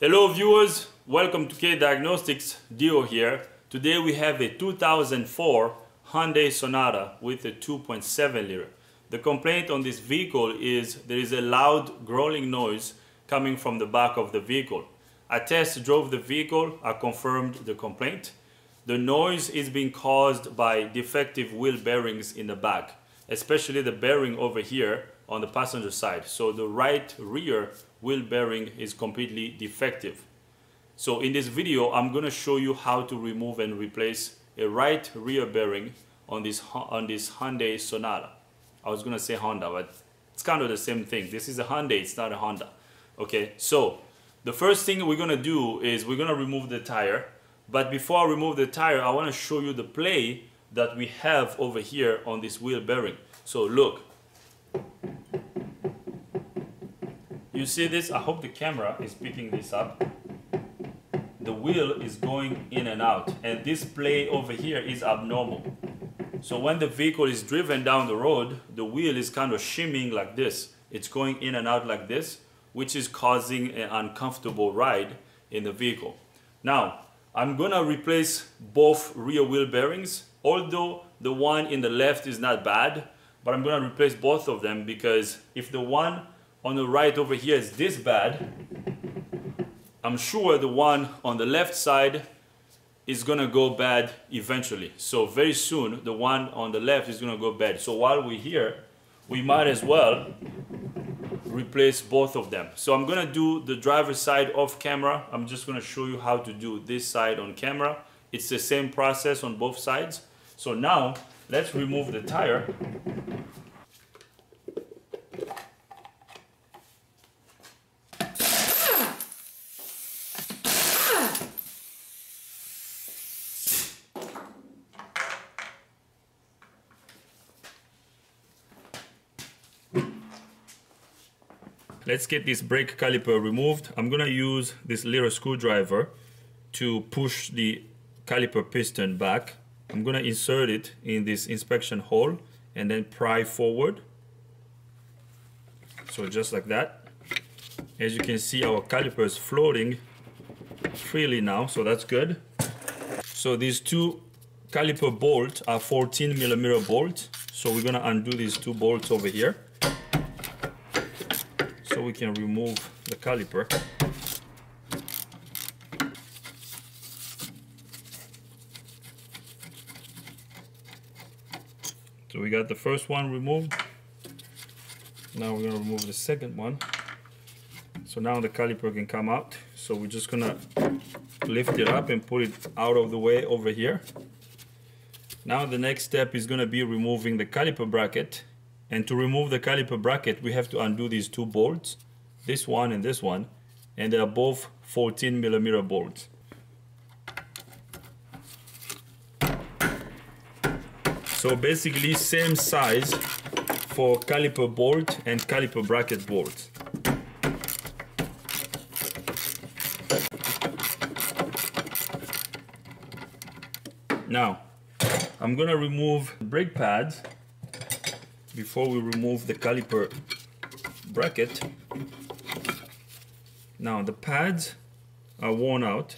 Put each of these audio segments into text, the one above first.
Hello viewers, welcome to K Diagnostics. Dio here. Today we have a 2004 Hyundai Sonata with a 2.7 liter. The complaint on this vehicle is there is a loud growling noise coming from the back of the vehicle. I test drove the vehicle, I confirmed the complaint. The noise is being caused by defective wheel bearings in the back, especially the bearing over here on the passenger side. So the right rear wheel bearing is completely defective. So in this video I'm going to show you how to remove and replace a right rear bearing on this Hyundai Sonata. I was going to say Honda, but it's kind of the same thing. This is a Hyundai, it's not a Honda. Okay, so the first thing we're going to do is we're going to remove the tire. But before I remove the tire, I want to show you the play that we have over here on this wheel bearing. So look. You see this? I hope the camera is picking this up. The wheel is going in and out, and this play over here is abnormal. So when the vehicle is driven down the road, the wheel is kind of shimming like this. It's going in and out like this, which is causing an uncomfortable ride in the vehicle. Now, I'm gonna replace both rear wheel bearings, although the one in the left is not bad, but I'm gonna replace both of them because if the one on the right over here is this bad, I'm sure the one on the left side is gonna go bad eventually. So very soon the one on the left is gonna go bad. So while we're here, we might as well replace both of them. So I'm gonna do the driver's side off camera. I'm just gonna show you how to do this side on camera. It's the same process on both sides. So now let's remove the tire. Let's get this brake caliper removed. I'm gonna use this little screwdriver to push the caliper piston back. I'm gonna insert it in this inspection hole and then pry forward. So just like that. As you can see, our caliper is floating freely now, so that's good. So these two caliper bolts are 14mm bolts. So we're gonna undo these two bolts over here, so we can remove the caliper. So we got the first one removed. Now we're gonna remove the second one. So now the caliper can come out. So we're just gonna lift it up and put it out of the way over here. Now the next step is gonna be removing the caliper bracket. And to remove the caliper bracket, we have to undo these two bolts, this one and this one, and they are both 14mm bolts. So basically same size for caliper bolt and caliper bracket bolts. Now, I'm gonna remove brake pads before we remove the caliper bracket. Now the pads are worn out.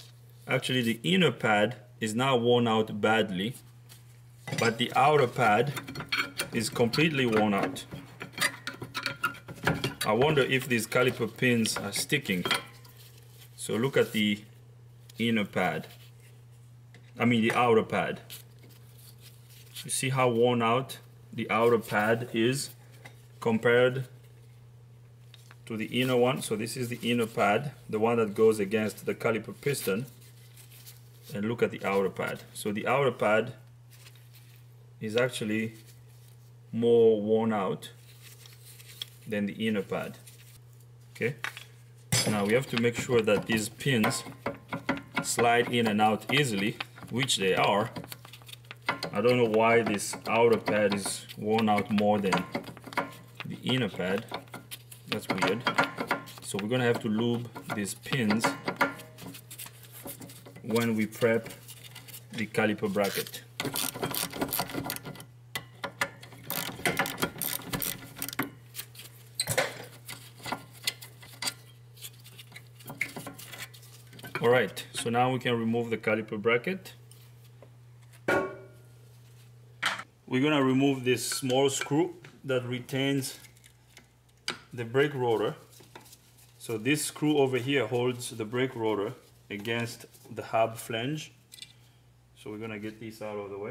Actually the inner pad is now worn out badly, but the outer pad is completely worn out. I wonder if these caliper pins are sticking. So look at the inner pad. I mean the outer pad. You see how worn out the outer pad is compared to the inner one. So this is the inner pad, the one that goes against the caliper piston, and look at the outer pad. So the outer pad is actually more worn out than the inner pad. Okay, now we have to make sure that these pins slide in and out easily, which they are. I don't know why this outer pad is worn out more than the inner pad. That's weird. So we're gonna have to lube these pins when we prep the caliper bracket. Alright, so now we can remove the caliper bracket. We're gonna remove this small screw that retains the brake rotor. So this screw over here holds the brake rotor against the hub flange. So we're gonna get this out of the way.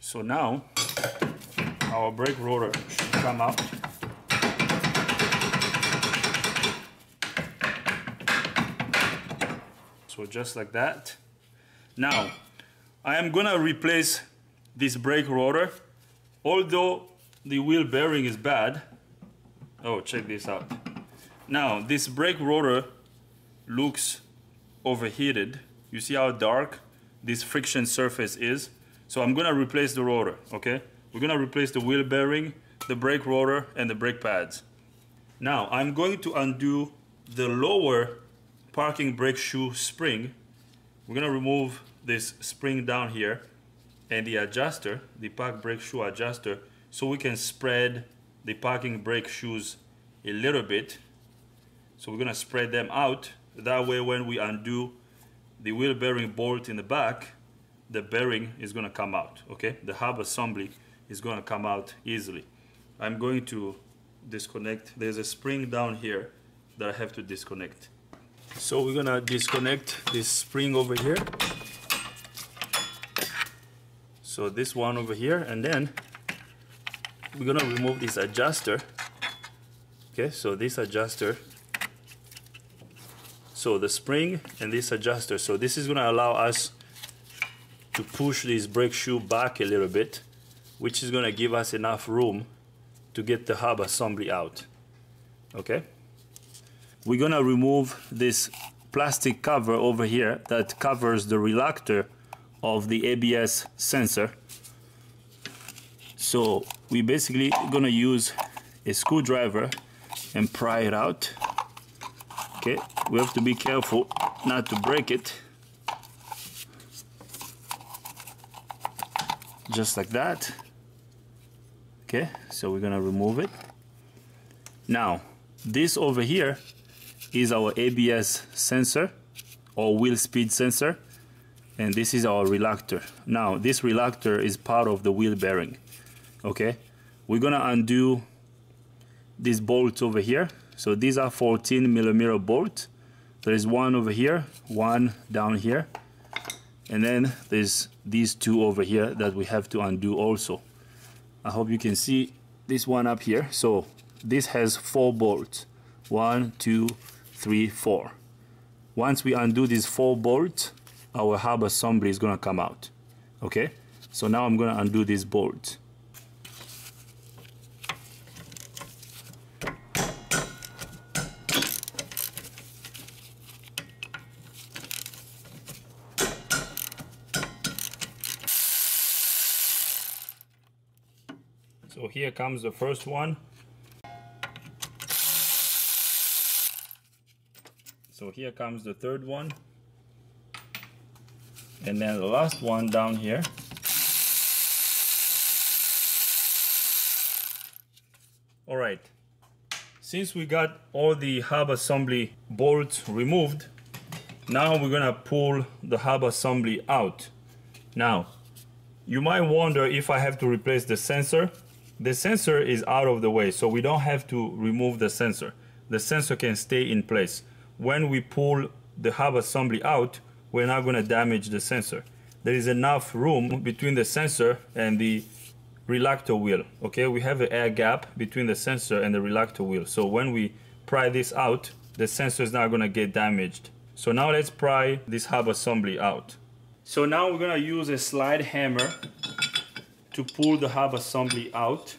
So now our brake rotor should come out. So just like that. Now I am gonna replace this brake rotor. Although the wheel bearing is bad. Oh, check this out. Now this brake rotor looks overheated. You see how dark this friction surface is? So I'm gonna replace the rotor, okay? We're gonna replace the wheel bearing, the brake rotor, and the brake pads. Now I'm going to undo the lower parking brake shoe spring. We're gonna remove this spring down here and the adjuster, the park brake shoe adjuster, so we can spread the parking brake shoes a little bit. So we're gonna spread them out. That way when we undo the wheel bearing bolt in the back, the bearing is gonna come out, okay? The hub assembly is gonna come out easily. I'm going to disconnect. There's a spring down here that I have to disconnect. So we're gonna disconnect this spring over here. So this one over here, and then we're gonna remove this adjuster. Okay, so this adjuster, so the spring and this adjuster, so this is gonna allow us to push this brake shoe back a little bit, which is gonna give us enough room to get the hub assembly out. Okay, we're gonna remove this plastic cover over here that covers the reluctor of the ABS sensor. So we basically gonna use a screwdriver and pry it out. Okay, we have to be careful not to break it. Just like that. Okay, so we're gonna remove it. Now, this over here is our ABS sensor or wheel speed sensor, and this is our reluctor. Now, this reluctor is part of the wheel bearing. Okay, we're gonna undo these bolts over here. So these are 14mm bolts. There is one over here, one down here, and then there's these two over here that we have to undo also. I hope you can see this one up here. So this has 4 bolts. 1, 2, 3, 4. Once we undo these 4 bolts, our hub assembly is gonna come out. Okay, so now I'm gonna undo these bolts. So here comes the first one. So here comes the third one. And then the last one down here. All right. Since we got all the hub assembly bolts removed, now we're gonna pull the hub assembly out. Now, you might wonder if I have to replace the sensor. The sensor is out of the way, so we don't have to remove the sensor. The sensor can stay in place. When we pull the hub assembly out, we're not going to damage the sensor. There is enough room between the sensor and the reluctor wheel. Okay, we have an air gap between the sensor and the reluctor wheel. So when we pry this out, the sensor is not going to get damaged. So now let's pry this hub assembly out. So now we're going to use a slide hammer to pull the hub assembly out.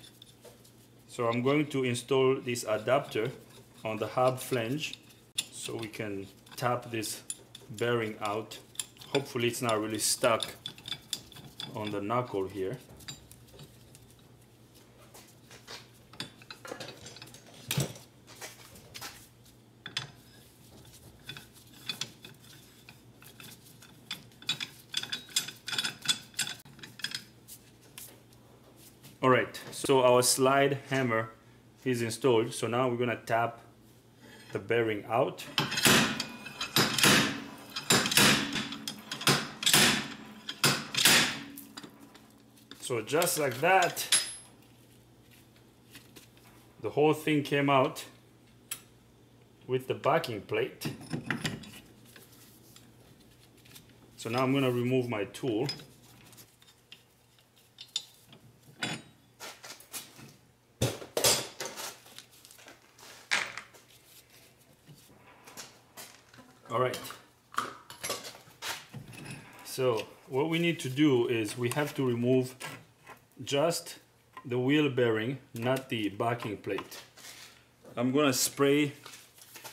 So I'm going to install this adapter on the hub flange so we can tap this bearing out. Hopefully it's not really stuck on the knuckle here. Alright, so our slide hammer is installed. So now we're gonna tap the bearing out. So just like that, the whole thing came out with the backing plate. So now I'm going to remove my tool. All right. So what we need to do is we have to remove just the wheel bearing, not the backing plate. I'm going to spray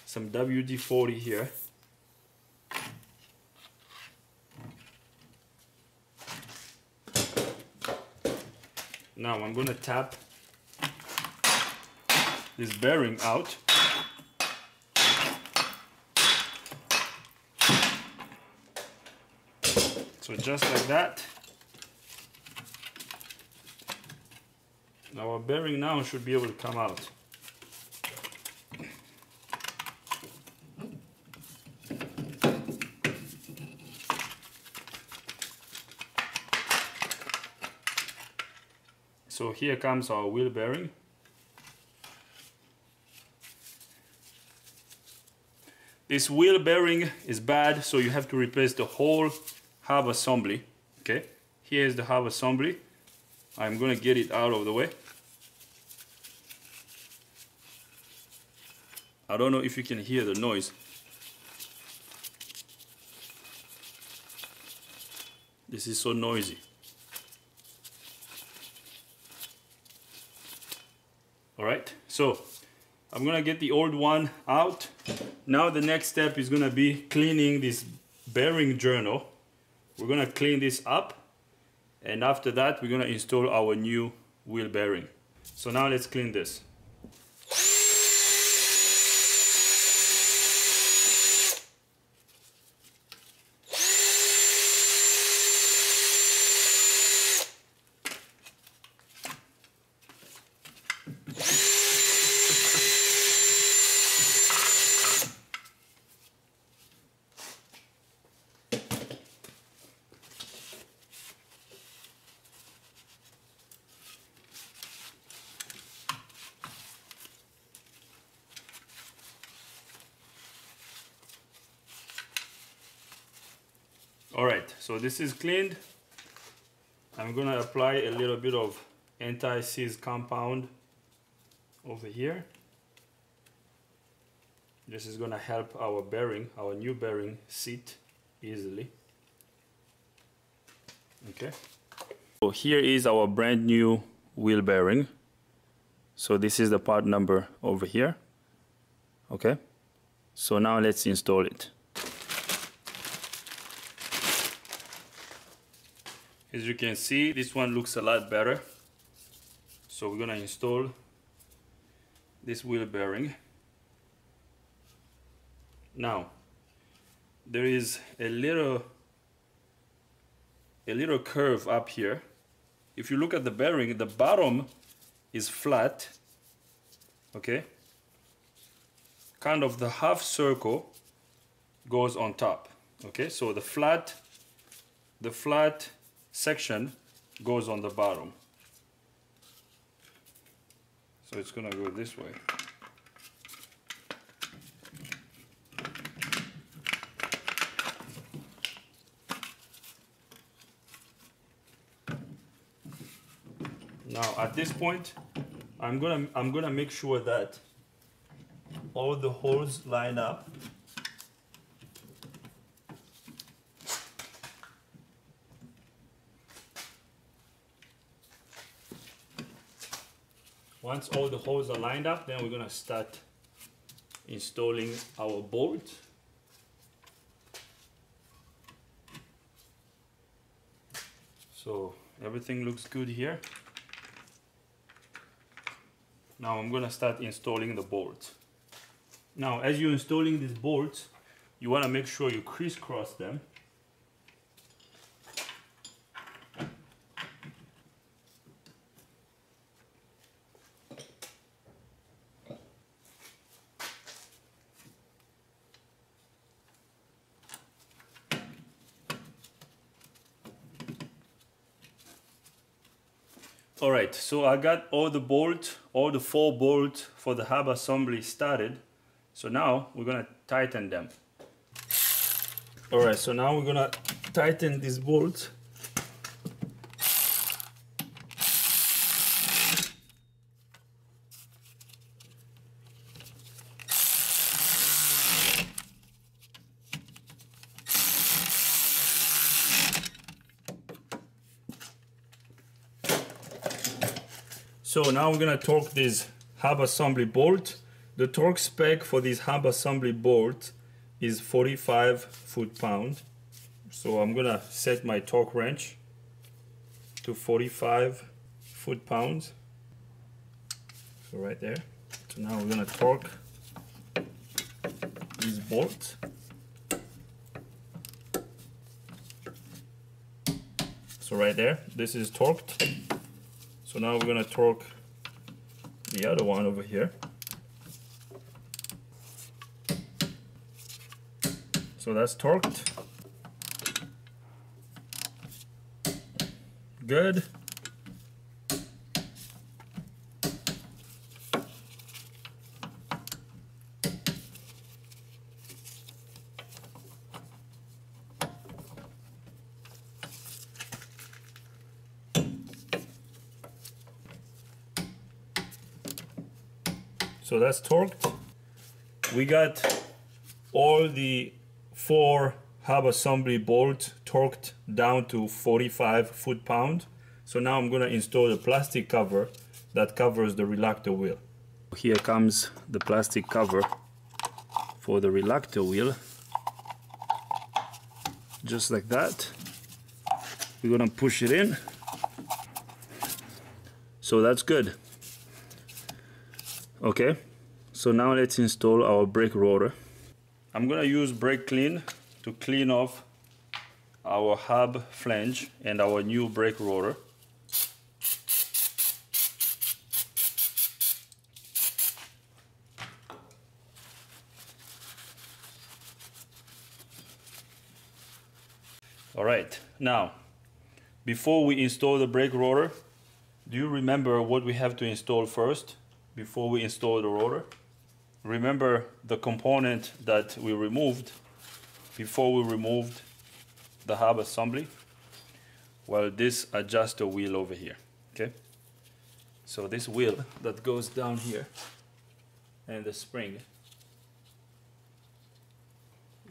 some WD-40 here. Now I'm going to tap this bearing out. So just like that. Our bearing now should be able to come out. So here comes our wheel bearing. This wheel bearing is bad, so you have to replace the whole hub assembly. Okay, here's the hub assembly. I'm gonna get it out of the way. I don't know if you can hear the noise. This is so noisy. All right, so I'm gonna get the old one out. Now the next step is gonna be cleaning this bearing journal. We're gonna clean this up, and after that we're gonna install our new wheel bearing. So now let's clean this. All right, so this is cleaned. I'm gonna apply a little bit of anti-seize compound over here. This is gonna help our bearing, our new bearing, sit easily. Okay. So here is our brand new wheel bearing. So this is the part number over here. Okay. So now let's install it. As you can see, this one looks a lot better. So we're gonna install this wheel bearing. Now, there is a little curve up here. If you look at the bearing, the bottom is flat, okay? Kind of the half circle goes on top, okay? So the flat section goes on the bottom. So it's gonna go this way. Now at this point, I'm gonna make sure that all the holes line up. Once all the holes are lined up, then we're gonna start installing our bolt. So everything looks good here. Now I'm gonna start installing the bolts. Now as you're installing these bolts, you wanna make sure you crisscross them. All right, so I got all the 4 bolts for the hub assembly started. So now we're gonna tighten them. All right, so now we're gonna tighten these bolts. So now we're gonna torque this hub assembly bolt. The torque spec for this hub assembly bolt is 45 foot-pound. So I'm gonna set my torque wrench to 45 foot-pounds. So right there. So now we're gonna torque this bolt. So right there, this is torqued. So now we're gonna torque the other one over here. So that's torqued. Good. So that's torqued. We got all the 4 hub assembly bolts torqued down to 45 foot-pound. So now I'm gonna install the plastic cover that covers the reluctor wheel. Here comes the plastic cover for the reluctor wheel. Just like that. We're gonna push it in. So that's good. Okay, so now let's install our brake rotor. I'm gonna use brake clean to clean off our hub flange and our new brake rotor. All right, now, before we install the brake rotor, do you remember what we have to install first? Before we install the rotor, remember the component that we removed before we removed the hub assembly? Well, this adjuster wheel over here, okay? So this wheel that goes down here and the spring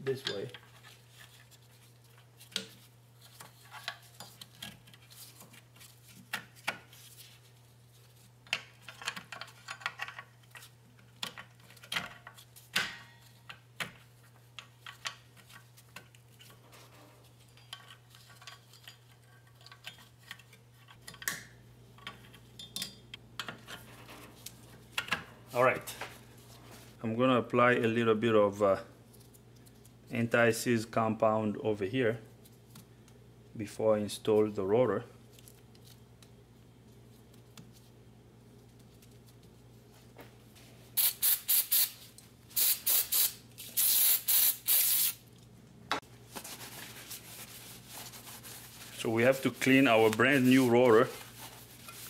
this way. All right, I'm gonna apply a little bit of anti-seize compound over here before I install the rotor. So we have to clean our brand new rotor.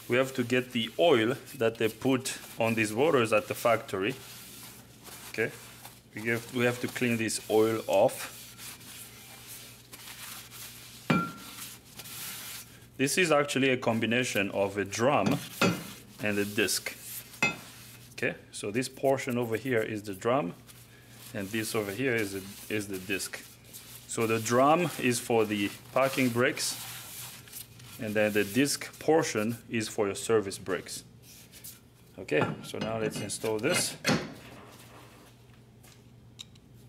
We have to get the oil that they put on these rotors at the factory. Okay, we have to clean this oil off. This is actually a combination of a drum and a disc. Okay, so this portion over here is the drum and this over here is the disc. So the drum is for the parking brakes, and then the disc portion is for your service brakes. Okay, so now let's install this.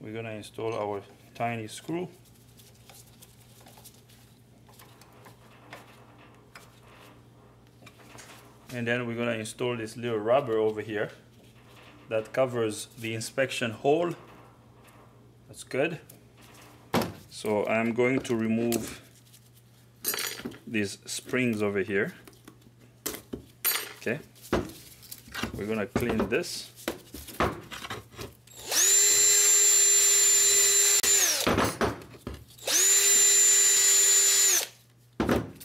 We're gonna install our tiny screw. And then we're gonna install this little rubber over here that covers the inspection hole. That's good. So I'm going to remove these springs over here. Okay, we're gonna clean this.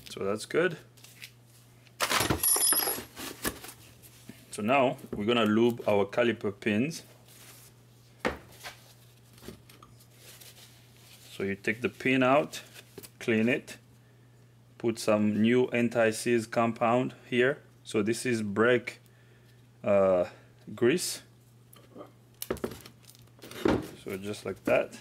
So that's good. So now we're gonna lube our caliper pins. So you take the pin out, clean it, put some new anti-seize compound here. So this is brake grease. So just like that.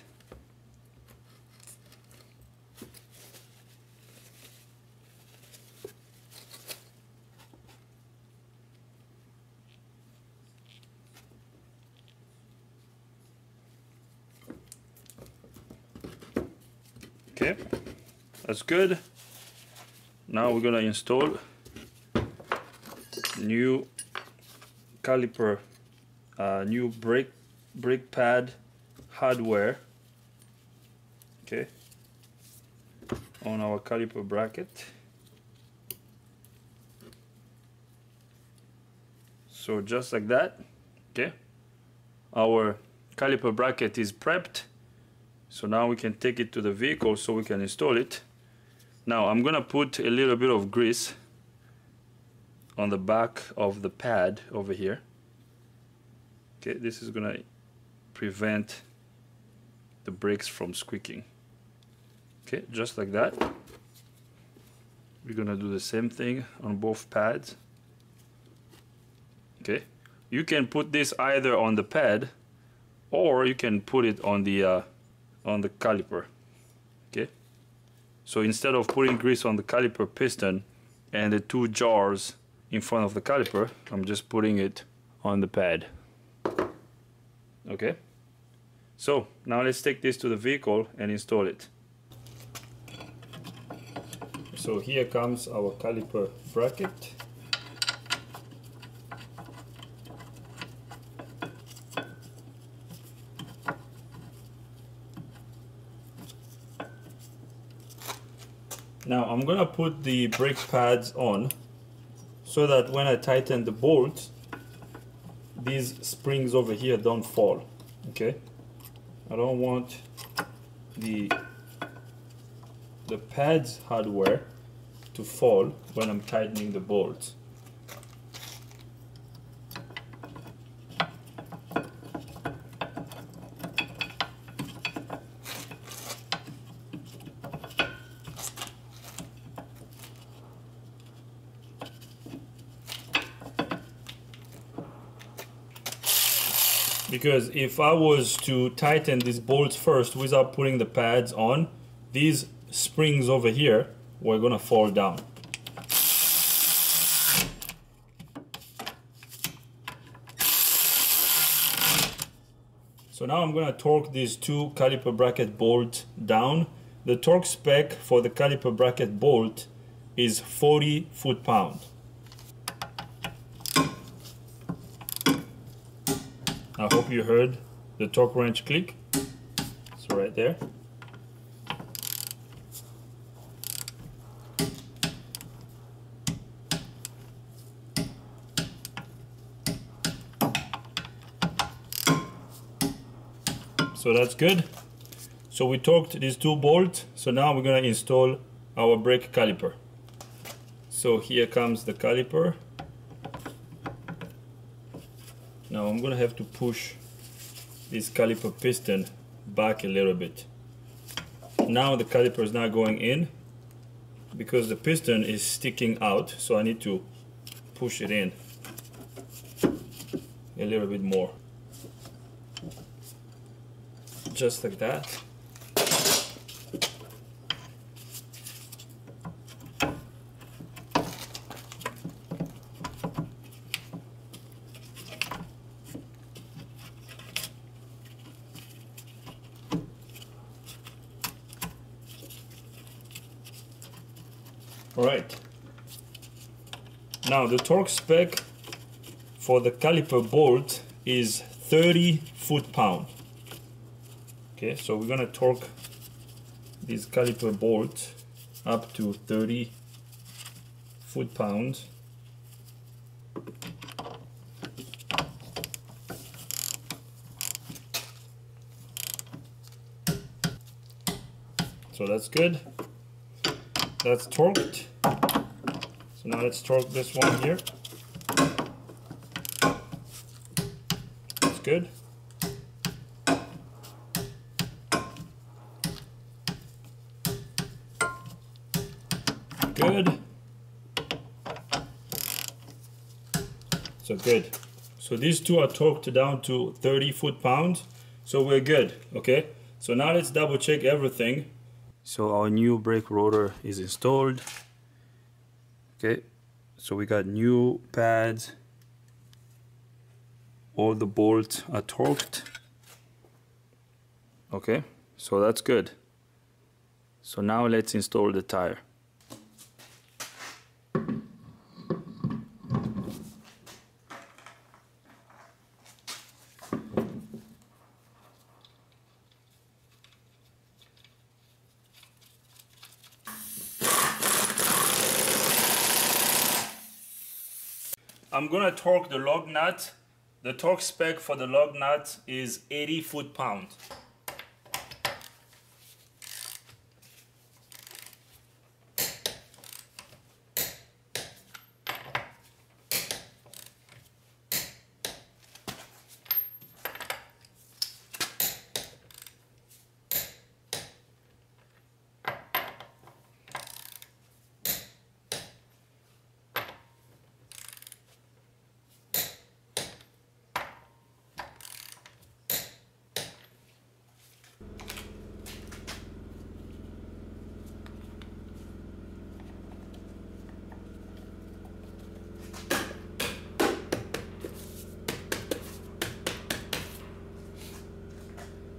Okay, that's good. Now we're gonna install new caliper, new brake pad hardware. Okay, on our caliper bracket. So just like that. Okay, our caliper bracket is prepped. So now we can take it to the vehicle so we can install it. Now I'm gonna put a little bit of grease on the back of the pad over here. Okay, this is gonna prevent the brakes from squeaking. Okay, just like that. We're gonna do the same thing on both pads. Okay, you can put this either on the pad or you can put it on the caliper. Okay, so instead of putting grease on the caliper piston and the two jars in front of the caliper, I'm just putting it on the pad. Okay, so now let's take this to the vehicle and install it. So here comes our caliper bracket. Now I'm gonna put the brake pads on so that when I tighten the bolts, these springs over here don't fall. Okay, I don't want the pads hardware to fall when I'm tightening the bolts. Because if I was to tighten these bolts first without putting the pads on, these springs over here were gonna fall down. So now I'm gonna torque these two caliper bracket bolts down. The torque spec for the caliper bracket bolt is 40 foot-pound. I hope you heard the torque wrench click. It's right there. So that's good. So we torqued these two bolts. So now we're gonna install our brake caliper. So here comes the caliper. Now I'm gonna have to push this caliper piston back a little bit. Now the caliper is not going in because the piston is sticking out, so I need to push it in a little bit more. Just like that. Alright, now the torque spec for the caliper bolt is 30 foot-pound. Okay, so we're gonna torque this caliper bolt up to 30 foot-pounds. So that's good. That's torqued. So now let's torque this one here. good. Good. So good. So these two are torqued down to 30 foot-pounds. So we're good, okay? So now let's double check everything. So our new brake rotor is installed. Okay, so we got new pads. All the bolts are torqued. Okay, so that's good. So now let's install the tire. I'm gonna torque the lug nut. The torque spec for the lug nut is 80 foot-pounds.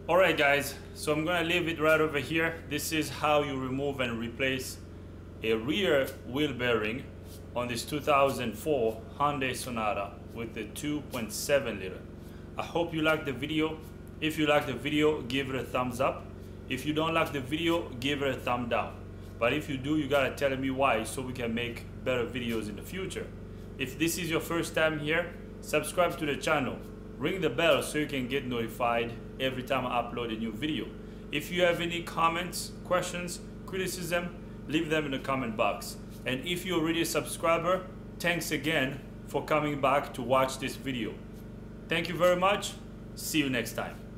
Alright guys, so I'm gonna leave it right over here. This is how you remove and replace a rear wheel bearing on this 2004 Hyundai Sonata with the 2.7 liter. I hope you liked the video. If you like the video, give it a thumbs up. If you don't like the video, give it a thumb down. But if you do, you gotta tell me why so we can make better videos in the future. If this is your first time here, subscribe to the channel. Ring the bell so you can get notified every time I upload a new video. If you have any comments, questions, criticism, leave them in the comment box. And if you're already a subscriber, thanks again for coming back to watch this video. Thank you very much. See you next time.